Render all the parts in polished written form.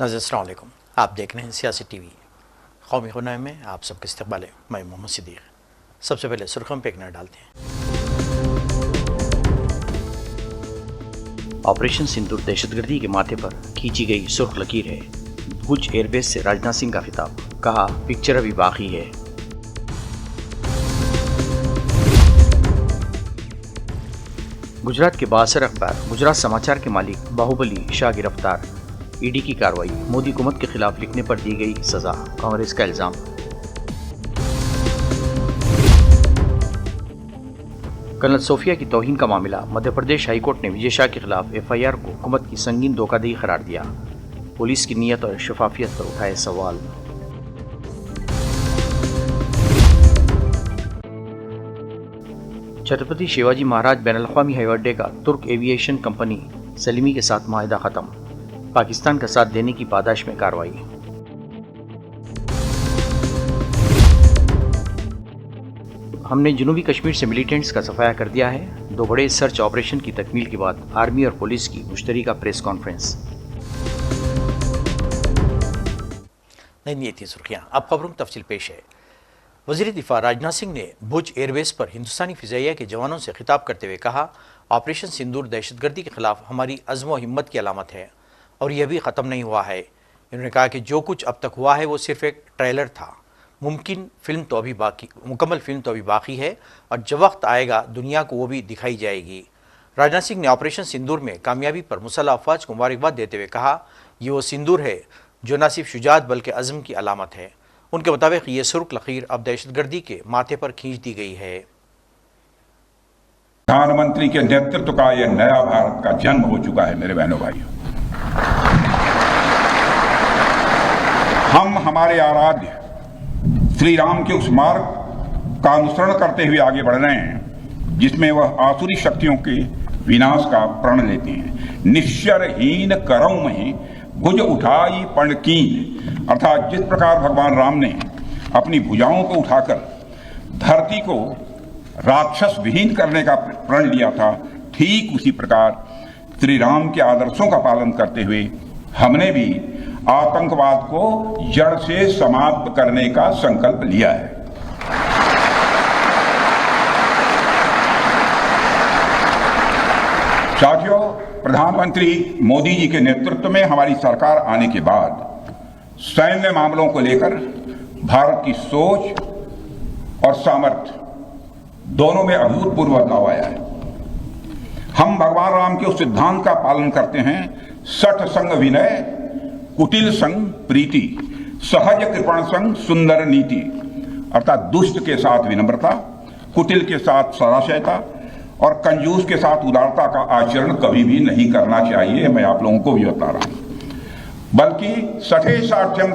नाज़रीन अस्सलाम वालेकुम। आप देख रहे हैं सियासी टीवी। कौमी खुनाई में आप सबका इस्तकबाल है। मैं मोहम्मद सिद्दीक। सबसे पहले सुर्खियों पे एक नज़र डालते हैं। ऑपरेशन सिंदूर दहशतगर्दी के माथे पर खींची गई सुर्ख लकीर है। भुज एयरबेस से राजनाथ सिंह का खिताब, कहा पिक्चर अभी बाकी है। गुजरात के बासर अखबार गुजरात समाचार के मालिक बाहुबली शाह गिरफ्तार। ईडी की कार्रवाई, मोदी हुकूमत के खिलाफ लिखने पर दी गई सजा, कांग्रेस का इल्जाम। कर्नल सोफिया की तौहीन का मामला, मध्य प्रदेश हाईकोर्ट ने विजय शाह के खिलाफ एफआईआर को हुकूमत की संगीन धोखाधड़ी करार दिया। पुलिस की नीयत और शफाफियत पर उठाए सवाल। छत्रपति शिवाजी महाराज बैनुल-अक़वामी हवाई अड्डे का तुर्क एविएशन कंपनी सलीमी के साथ माहिदा खत्म, पाकिस्तान का साथ देने की पादाश में कार्रवाई। हमने जनूबी कश्मीर से मिलिटेंट्स का सफाया कर दिया है। दो बड़े सर्च ऑपरेशन की तकमील के बाद आर्मी और पुलिस की मुश्तरका प्रेस कॉन्फ्रेंस। नहीं थी सुर्खियां, अब खबरों की तफसील पेश है। वज़ीर दिफा राजनाथ सिंह ने भुज एयरबेस पर हिंदुस्तानी फ़िज़ाइया के जवानों से खिताब करते हुए कहा, ऑपरेशन सिंदूर दहशतगर्दी के खिलाफ हमारी अज़्म व हिम्मत की अलामत है और यह भी ख़त्म नहीं हुआ है। इन्होंने कहा कि जो कुछ अब तक हुआ है वो सिर्फ एक ट्रेलर था। मुकम्मल फिल्म तो अभी बाकी है और जब वक्त आएगा दुनिया को वो भी दिखाई जाएगी। राजनाथ सिंह ने ऑपरेशन सिंदूर में कामयाबी पर मुसल्लह अफवाज को मुबारकबाद देते हुए कहा, ये वो सिंदूर है जो न सिर्फ शुजाअत बल्कि अज़्म की अलामत है। उनके मुताबिक ये सुर्ख लकीर अब दहशतगर्दी के माथे पर खींच दी गई है। प्रधानमंत्री के नेतृत्व का यह नया भारत का जन्म हो चुका है। मेरे बहनों भाइयों, हम हमारे आराध्य श्री राम के उस मार्ग का अनुसरण करते हुए आगे बढ़ रहे हैं जिसमें वह आसुरी शक्तियों के विनाश का प्रण लेते हैं। निश्चरहीन करौं में भुज उठाई पण कीन, अर्थात जिस प्रकार भगवान राम ने अपनी भुजाओं को उठाकर धरती को राक्षस विहीन करने का प्रण लिया था, ठीक उसी प्रकार श्री राम के आदर्शों का पालन करते हुए हमने भी आतंकवाद को जड़ से समाप्त करने का संकल्प लिया है। साथियों, प्रधानमंत्री मोदी जी के नेतृत्व में हमारी सरकार आने के बाद सैन्य मामलों को लेकर भारत की सोच और सामर्थ्य दोनों में अभूतपूर्व बदलाव आया है। हम भगवान राम के उस सिद्धांत का पालन करते हैं, सठ संग विनय, कुटिल संग प्रीति, सहज कृपण संग सुंदर नीति, अर्थात दुष्ट के साथ विनम्रता, कुटिल के साथ सदाशयता और कंजूस के साथ उदारता का आचरण कभी भी नहीं करना चाहिए। मैं आप लोगों को भी बता रहा हूं, बल्कि सठे साठ्यम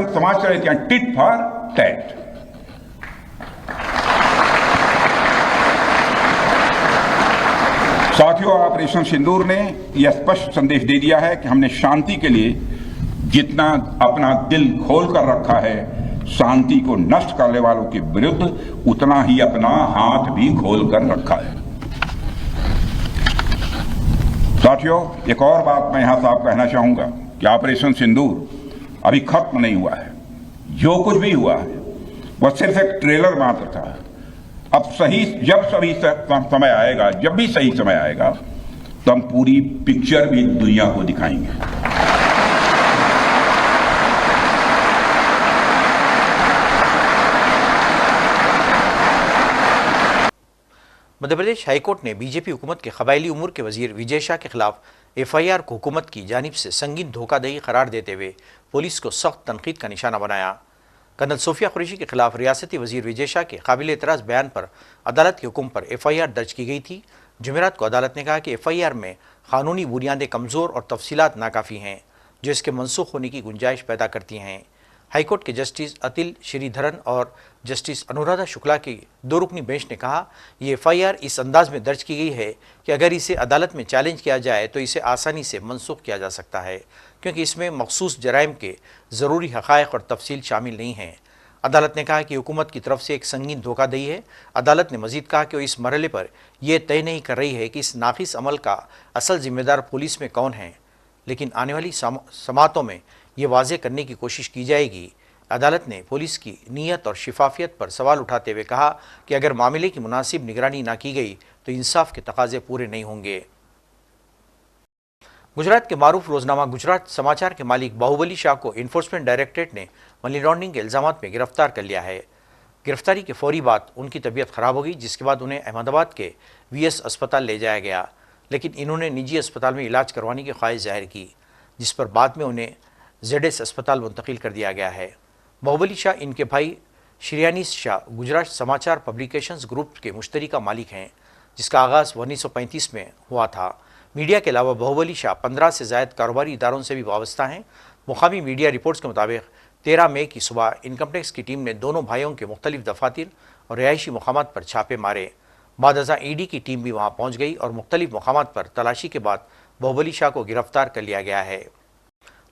समाचरित या टिट फॉर टैट। साथियों, ऑपरेशन सिंदूर ने यह स्पष्ट संदेश दे दिया है कि हमने शांति के लिए जितना अपना दिल खोल कर रखा है, शांति को नष्ट करने वालों के विरुद्ध उतना ही अपना हाथ भी खोल कर रखा है। साथियों, एक और बात मैं यहां साफ कहना चाहूंगा कि ऑपरेशन सिंदूर अभी खत्म नहीं हुआ है। जो कुछ भी हुआ है वह सिर्फ एक ट्रेलर मात्र था। अब जब भी सही समय आएगा तो हम पूरी पिक्चर भी दुनिया को दिखाएंगे। मध्य प्रदेश हाईकोर्ट ने बीजेपी हुकूमत के कबायली उमूर के वजीर विजय शाह के खिलाफ एफआईआर को हुकूमत की जानिब से संगीन धोखाधड़ी करार देते हुए पुलिस को सख्त तनकीद का निशाना बनाया। कर्नल सोफिया कुरैशी के खिलाफ रियासती वजीर विजय शाह के काबिल एतराज़ बयान पर अदालत के हुक्म पर एफआईआर दर्ज की गई थी। जुमेरात को अदालत ने कहा कि एफआईआर में कानूनी बुनियादें कमज़ोर और तफसीलात नाकाफ़ी हैं जो इसके मनसूख होने की गुंजाइश पैदा करती हैं। हाईकोर्ट के जस्टिस अतिल श्रीधरन और जस्टिस अनुराधा शुक्ला की दो रुकनी बेंच ने कहा, ये एफआईआर इस अंदाज में दर्ज की गई है कि अगर इसे अदालत में चैलेंज किया जाए तो इसे आसानी से मनसूख किया जा सकता है, क्योंकि इसमें मखसूस जराइम के ज़रूरी हक़ाइक़ और तफसील शामिल नहीं हैं। अदालत ने कहा कि हुकूमत की तरफ से एक संगीन धोखाधड़ी है। अदालत ने मजीद कहा कि वो इस मरहले पर यह तय नहीं कर रही है कि इस नाकिस अमल का असल जिम्मेदार पुलिस में कौन है, लेकिन आने वाली समातों में ये वाज़ेह करने की कोशिश की जाएगी। अदालत ने पुलिस की नीयत और शिफाफियत पर सवाल उठाते हुए कहा कि अगर मामले की मुनासिब निगरानी ना की गई तो इंसाफ के तकाजे पूरे नहीं होंगे। गुजरात के मारूफ रोजनामा गुजरात समाचार के मालिक बाहुबली शाह को इन्फोर्समेंट डायरेक्टरेट ने मनी लॉन्ड्रिंग के इल्जामात में गिरफ्तार कर लिया है। गिरफ्तारी के फौरी बाद उनकी तबीयत खराब हो गई, जिसके बाद उन्हें अहमदाबाद के वीएस अस्पताल ले जाया गया, लेकिन इन्होंने निजी अस्पताल में इलाज करवाने की ख्वाहिश जाहिर की, जिस पर बाद में उन्हें जेडएस अस्पताल मुंतकिल कर दिया गया है। बाहुबली शाह इनके भाई श्रेयानीश शाह गुजरात समाचार पब्लिकेशंस ग्रुप के मुश्तरका मालिक हैं, जिसका आगाज़ 1935 में हुआ था। मीडिया के अलावा बाहुबली शाह 15 से ज़ायद कारोबारी इदारों से भी वाबस्ता हैं। मुकामी मीडिया रिपोर्ट्स के मुताबिक 13 मई की सुबह इनकम टैक्स की टीम ने दोनों भाइयों के मुख्तलिफ दफातर और रिहायशी मकामात पर छापे मारे। बाद अज़ां ईडी की टीम भी वहाँ पहुँच गई और मुख्तलिफ मकामात पर तलाशी के बाद बाहुबली शाह को गिरफ्तार कर लिया गया है।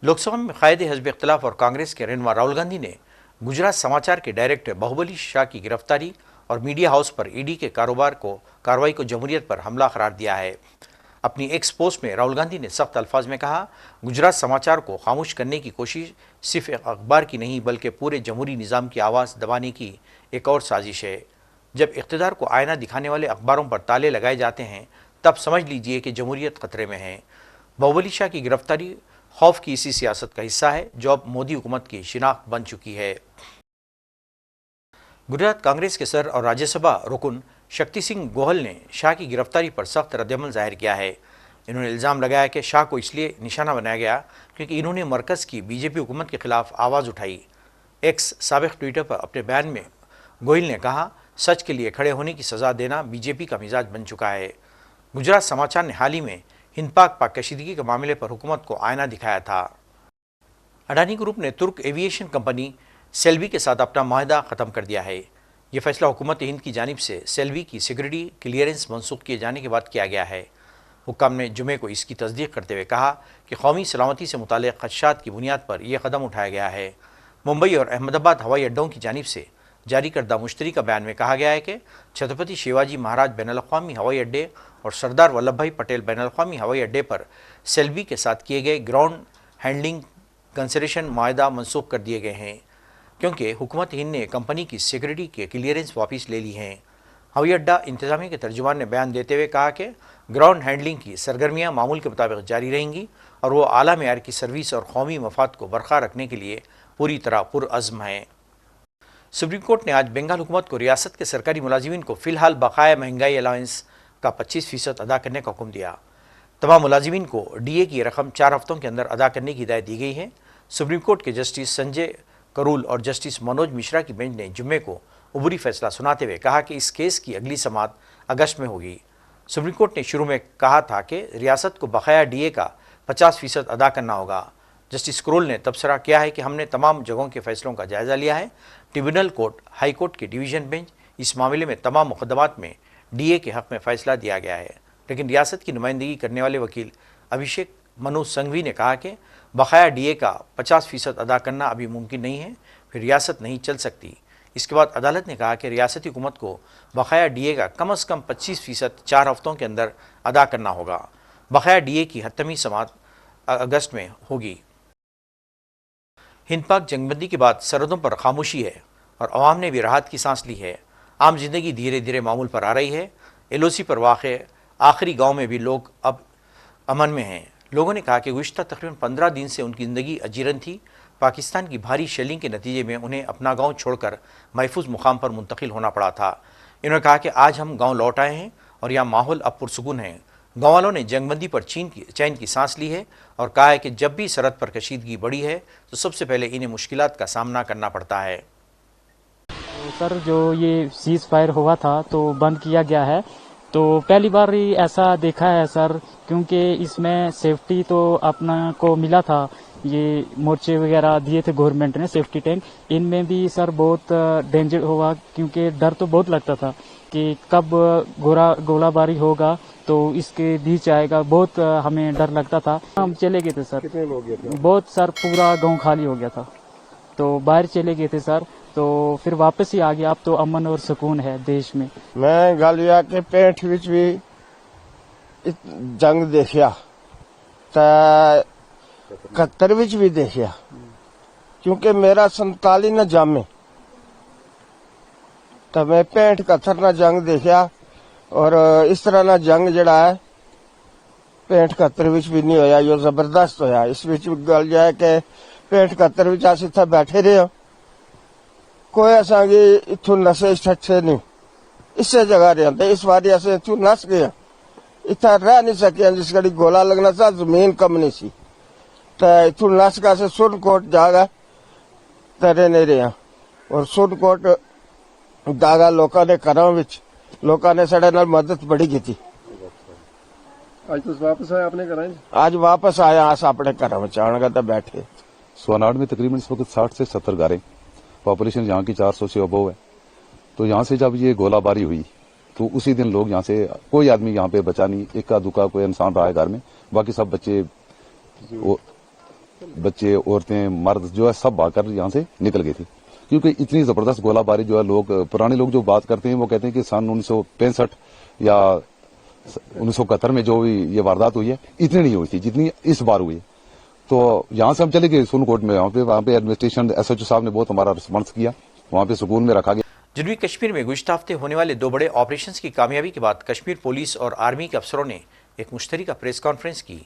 लोकसभा में कायद हिज़्ब इख्तिलाफ और कांग्रेस के रहनुमा राहुल गांधी ने गुजरात समाचार के डायरेक्टर बाहुबली शाह की गिरफ्तारी और मीडिया हाउस पर ईडी के कार्रवाई को जमहूरियत पर हमला करार दिया है। अपनी एक्स पोस्ट में राहुल गांधी ने सख्त अल्फाज में कहा, गुजरात समाचार को खामोश करने की कोशिश सिर्फ एक अखबार की नहीं बल्कि पूरे जमहूरी निज़ाम की आवाज़ दबाने की एक और साजिश है। जब इक़्तिदार को आईना दिखाने वाले अखबारों पर ताले लगाए जाते हैं तब समझ लीजिए कि जमहूरियत खतरे में है। बाहुबली शाह की गिरफ्तारी खौफ की इसी सियासत का हिस्सा है जो अब मोदी हुकूमत की शिनाख्त बन चुकी है। गुजरात कांग्रेस के सर और राज्यसभा रुकन शक्ति सिंह गोहल ने शाह की गिरफ्तारी पर सख्त रद्दअमल जाहिर किया है। इन्होंने इल्ज़ाम लगाया कि शाह को इसलिए निशाना बनाया गया क्योंकि इन्होंने मरकज़ की बीजेपी हुकूमत के खिलाफ आवाज़ उठाई। एक्स साबिक़ ट्विटर पर अपने बयान में गोहिल ने कहा, सच के लिए खड़े होने की सज़ा देना बीजेपी का मिजाज बन चुका है। गुजरात समाचार ने हाल ही में हिंद पाक कशीदगी के मामले पर हुकूमत को आईना दिखाया था। अडानी ग्रुप ने तुर्क एविएशन कंपनी सेल्वी के साथ अपना माहिदा ख़त्म कर दिया है। यह फैसला हुकूमत हिंद की जानिब से सेल्वी की सिक्योरिटी क्लियरेंस मनसूख किए जाने के बाद किया गया है। हुक्काम ने जुमे को इसकी तस्दीक करते हुए कहा कि कौमी सलामती से मुताल्लिक़ खदशात की बुनियाद पर यह कदम उठाया गया है। मुंबई और अहमदाबाद हवाई अड्डों की जानिब से जारी करदा मुश्तरका बयान में कहा गया है कि छत्रपति शिवाजी महाराज बैनुल-अक़वामी हवाई अड्डे और सरदार वल्लभ भाई पटेल बैनुल-अक़वामी हवाई अड्डे पर सेल्वी के साथ किए गए ग्राउंड हैंडलिंग कंसेशन माहिदा मनसूख कर दिए गए हैं, क्योंकि हुकूमत हिंद ने कंपनी की सिक्योरिटी के क्लियरेंस वापस ले ली हैं। हवाई अड्डा इंतजामिया के तर्जुमान ने बयान देते हुए कहा कि ग्राउंड हैंडलिंग की सरगर्मियाँ मामूल के मुताबिक जारी रहेंगी और वो आला मेयार की सर्विस और कौमी मफाद को बरकरार रखने के लिए पूरी तरह पुरअज़्म हैं। सुप्रीम कोर्ट ने आज बंगाल हुकूमत को रियासत के सरकारी मुलाजिमीन को फ़िलहाल बकाया महंगाई अलाउंस का 25% अदा करने का हुक्म दिया। तमाम मुलाजिमीन को डीए की रकम 4 हफ्तों के अंदर अदा करने की हिदायत दी गई है। सुप्रीम कोर्ट के जस्टिस संजय करूल और जस्टिस मनोज मिश्रा की बेंच ने जुम्मे को उबरी फैसला सुनाते हुए कहा कि इस केस की अगली समाअत अगस्त में होगी। सुप्रीम कोर्ट ने शुरू में कहा था कि रियासत को बकाया डीए का 50% अदा करना होगा। जस्टिस करोल ने तबसरा किया है कि हमने तमाम जगहों के फैसलों का जायज़ा लिया है। ट्रिब्यूनल कोर्ट, हाई कोर्ट के डिवीज़न बेंच इस मामले में तमाम मुकदमात में डीए के हक़ में फ़ैसला दिया गया है, लेकिन रियासत की नुमाइंदगी करने वाले वकील अभिषेक मनु संघवी ने कहा कि बकाया डीए का 50% अदा करना अभी मुमकिन नहीं है, फिर रियासत नहीं चल सकती। इसके बाद अदालत ने कहा कि रियासती हुकूमत को बकाया डीए का कम अज़ कम 25% 4 हफ्तों के अंदर अदा करना होगा। बकाया डीए की हतमी समाअत अगस्त में होगी। हिंद पाक जंगबंदी के बाद सरहदों पर खामोशी है और अवाम ने भी राहत की सांस ली है। आम जिंदगी धीरे धीरे मामूल पर आ रही है। एलओसी पर वाक़े आखिरी गांव में भी लोग अब अमन में हैं। लोगों ने कहा कि गुज़िश्ता तकरीबन 15 दिन से उनकी ज़िंदगी अजीरन थी। पाकिस्तान की भारी शेलिंग के नतीजे में उन्हें अपना गांव छोड़कर महफूज मुकाम पर मुंतकिल होना पड़ा था। इन्होंने कहा कि आज हम गांव लौट आए हैं और यहाँ माहौल अब पुरसुकून है। गाँव वालों ने जंगबंदी पर चैन की सांस ली है और कहा है कि जब भी सरहद पर कशीदगी बढ़ी है तो सबसे पहले इन्हें मुश्किलात का सामना करना पड़ता है। सर, जो ये सीज़ फायर हुआ था तो बंद किया गया है, तो पहली बार ही ऐसा देखा है सर, क्योंकि इसमें सेफ्टी तो अपना को मिला था। ये मोर्चे वगैरह दिए थे गवर्नमेंट ने, सेफ्टी टैंक, इनमें भी सर बहुत डेंजर हुआ, क्योंकि डर तो बहुत लगता था कि कब गोलाबारी होगा तो इसके बीच आएगा, बहुत हमें डर लगता था। हम चले गए थे सर। कितने लोग गए थे? बहुत सर, पूरा गांव खाली हो गया था, तो बाहर चले गए थे सर। तो फिर वापस ही आ गया। अब तो अमन और सुकून है देश में। मैं गालिया के पेट विच भी जंग देखिया ते 71 विच भी देखिया, क्योंकि मेरा 47 न जामे तो मैं 65-71 न जंग देखिया। और इस तरह ना जंग जड़ा है 65-71 विच भी नहीं होया, यो जबरदस्त होया। इस विच गल जाए कि 65-71 विच अस इत्थे बैठे रहे, कोई असांगी इत्थों नशे छे नहीं, इसे जगह रहे। इस बारी अस इत्थों नस गए, इतना रह नहीं सके। जिस घड़ी गोला लगना था जमीन कम नहीं सी, तो इथू नस के अस सुरनकोट जागा तरे नहीं रहे। और सुरनकोट जागा लोगों ने घरों विच लोगों ने साडे नाल मदद बड़ी की थी। आज तो वापस आए अपने घर? आज वापस आया अस अपने घरों में आने तो बैठे। सोनाड में तकरीबन इस वक्त 60 से 70 गारें, पॉपुलेशन यहाँ की 400 से अबव है। तो यहाँ से जब ये गोलाबारी हुई तो उसी दिन लोग यहाँ से, कोई आदमी यहाँ पे बचा नहीं, इक्का दुक्का कोई इंसान रहा है घर में, बाकी सब बच्चे औरतें मर्द जो है सब भागकर यहाँ से निकल गए थे। क्योंकि इतनी जबरदस्त गोलाबारी जो है, लोग पुराने लोग जो बात करते हैं वो कहते हैं कि सन 1965 या 1971 में जो भी ये वारदात हुई है इतनी नहीं हुई थी जितनी इस बार हुई। तो यहाँ से हम चले गए सुरनकोट में, वहाँ पे एडमिनिस्ट्रेशन SHO साहब ने बहुत हमारा रिस्पॉन्स किया, वहाँ पे सुकून में रखा गया। जनूबी कश्मीर में गुज़िश्ता हफ्ते होने वाले 2 बड़े ऑपरेशंस की कामयाबी के बाद कश्मीर पुलिस और आर्मी के अफसरों ने एक मुश्तरका प्रेस कॉन्फ्रेंस की।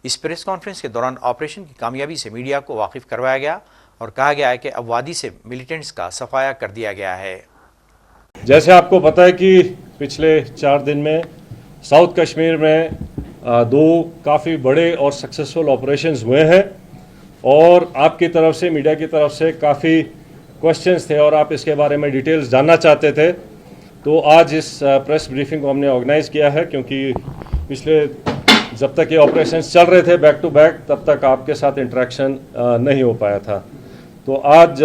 इस प्रेस कॉन्फ्रेंस के दौरान ऑपरेशन की कामयाबी से मीडिया को वाकिफ करवाया गया और कहा गया है कि अब वादी से मिलिटेंट्स का सफाया कर दिया गया है। जैसे आपको पता है कि पिछले 4 दिन में साउथ कश्मीर में 2 काफ़ी बड़े और सक्सेसफुल ऑपरेशंस हुए हैं, और आपकी तरफ से, मीडिया की तरफ से काफ़ी क्वेश्चंस थे और आप इसके बारे में डिटेल्स जानना चाहते थे। तो आज इस प्रेस ब्रीफिंग को हमने ऑर्गेनाइज किया है, क्योंकि पिछले जब तक ये ऑपरेशंस चल रहे थे बैक टू बैक, तब तक आपके साथ इंटरेक्शन नहीं हो पाया था। तो आज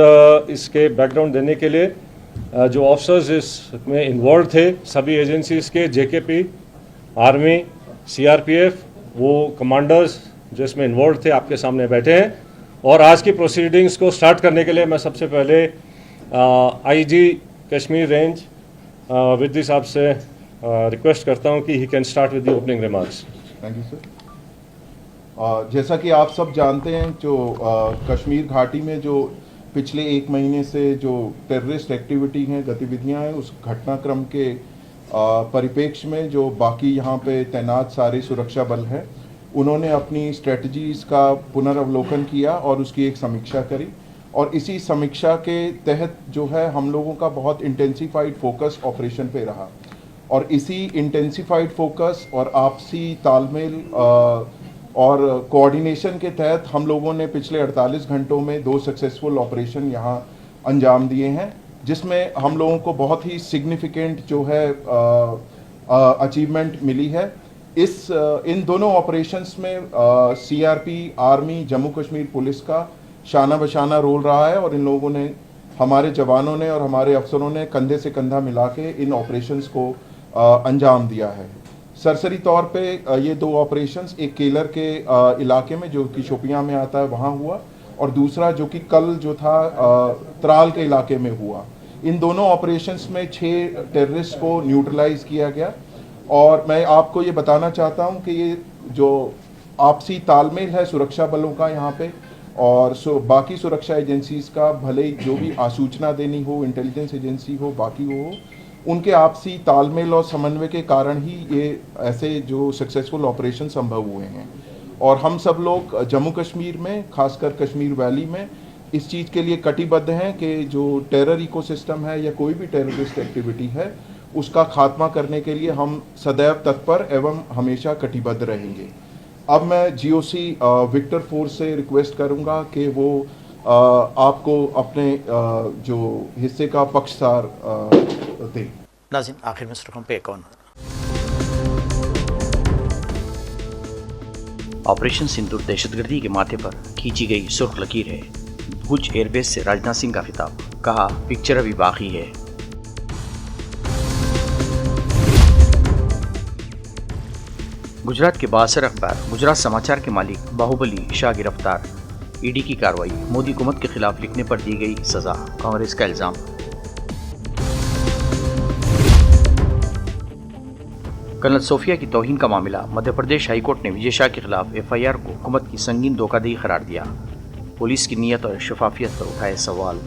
इसके बैकग्राउंड देने के लिए जो ऑफिसर्स इसमें इन्वॉल्व थे, सभी एजेंसीज के, JKP, आर्मी, CRPF, वो कमांडर्स जो इसमें इन्वॉल्व थे आपके सामने बैठे हैं। और आज की प्रोसीडिंग्स को स्टार्ट करने के लिए मैं सबसे पहले IG कश्मीर रेंज विद्दी साहब से रिक्वेस्ट करता हूं कि he can start with the opening remarks. Thank you sir. जैसा कि आप सब जानते हैं, जो कश्मीर घाटी में जो पिछले 1 महीने से जो टेररिस्ट एक्टिविटी हैं, गतिविधियां हैं, उस घटनाक्रम के परिप्रेक्ष्य में जो बाकी यहाँ पे तैनात सारे सुरक्षा बल हैं, उन्होंने अपनी स्ट्रेटजीज़ का पुनर्वलोकन किया और उसकी एक समीक्षा करी। और इसी समीक्षा के तहत जो है हम लोगों का बहुत इंटेंसिफाइड फोकस ऑपरेशन पे रहा, और इसी इंटेंसिफाइड फोकस और आपसी तालमेल और कोऑर्डिनेशन के तहत हम लोगों ने पिछले 48 घंटों में 2 सक्सेसफुल ऑपरेशन यहाँ अंजाम दिए हैं, जिसमें हम लोगों को बहुत ही सिग्निफिकेंट जो है अचीवमेंट मिली है। इन दोनों ऑपरेशंस में CRP, army, Jammu Kashmir police का शाना बशाना रोल रहा है, और इन लोगों ने, हमारे जवानों ने और हमारे अफसरों ने कंधे से कंधा मिला के इन ऑपरेशंस को अंजाम दिया है। सरसरी तौर पे ये 2 ऑपरेशंस, एक केलर के इलाके में जो कि शोपियां में आता है वहाँ हुआ, और दूसरा जो कि कल जो था त्राल के इलाके में हुआ। इन दोनों ऑपरेशंस में 6 टेररिस्ट को न्यूट्रलाइज किया गया। और मैं आपको ये बताना चाहता हूँ कि ये जो आपसी तालमेल है सुरक्षा बलों का यहाँ पे और बाकी सुरक्षा एजेंसीज का, भले ही जो भी आसूचना देनी हो, इंटेलिजेंस एजेंसी हो, बाकी हो, उनके आपसी तालमेल और समन्वय के कारण ही ये ऐसे जो सक्सेसफुल ऑपरेशन संभव हुए हैं। और हम सब लोग जम्मू कश्मीर में, खासकर कश्मीर वैली में, इस चीज़ के लिए कटिबद्ध हैं कि जो टेरर इकोसिस्टम है या कोई भी टेररिस्ट एक्टिविटी है, उसका खात्मा करने के लिए हम सदैव तत्पर एवं हमेशा कटिबद्ध रहेंगे। अब मैं GOC विक्टर फोर्स से रिक्वेस्ट करूंगा कि वो आपको अपने जो हिस्से का पक्षसार दें। नाज़रीन, आखिर में सुर्खियों पे एक और नज़र। ऑपरेशन सिंदूर दहशतगर्दी के माथे पर खींची गई सुर्ख लकीर है। भुज एयरबेस से राजनाथ सिंह का खिताब, कहा पिक्चर अभी बाकी है। गुजरात के बासर अखबार गुजरात समाचार के मालिक बाहुबली शाह गिरफ्तार। ईडी की कार्रवाई, मोदी हुकूमत के खिलाफ लिखने पर दी गई सजा, कांग्रेस का इल्जाम। कर्नल सोफिया की तौहीन का मामला, मध्य प्रदेश हाईकोर्ट ने विजय शाह के खिलाफ एफआईआर को हुकूमत की संगीन धोखाधड़ी करार दिया। पुलिस की नीयत और शफाफियत पर उठाए सवाल।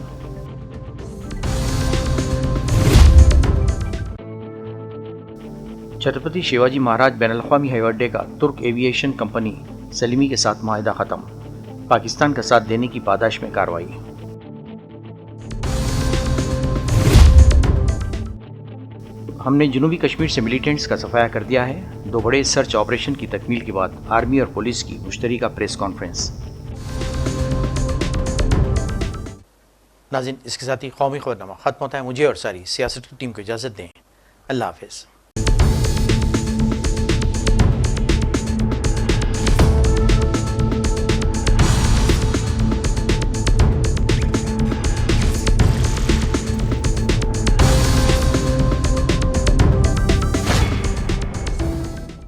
छत्रपति शिवाजी महाराज बैनुल-अक़वामी हवाई अड्डे का तुर्क एविएशन कंपनी सलीमी के साथ माहिदा खत्म, पाकिस्तान का साथ देने की पादाश में कार्रवाई। हमने जनूबी कश्मीर से मिलिटेंट्स का सफाया कर दिया है। 2 बड़े सर्च ऑपरेशन की तकमील के बाद आर्मी और पुलिस की मुश्तरका प्रेस कॉन्फ्रेंस। नाज़रीन, इसके साथ ही कौमी खबरनामा खत्म होता है। मुझे और सारी सियासत की टीम को इजाज़त दें। अल्लाह हाफ़िज़।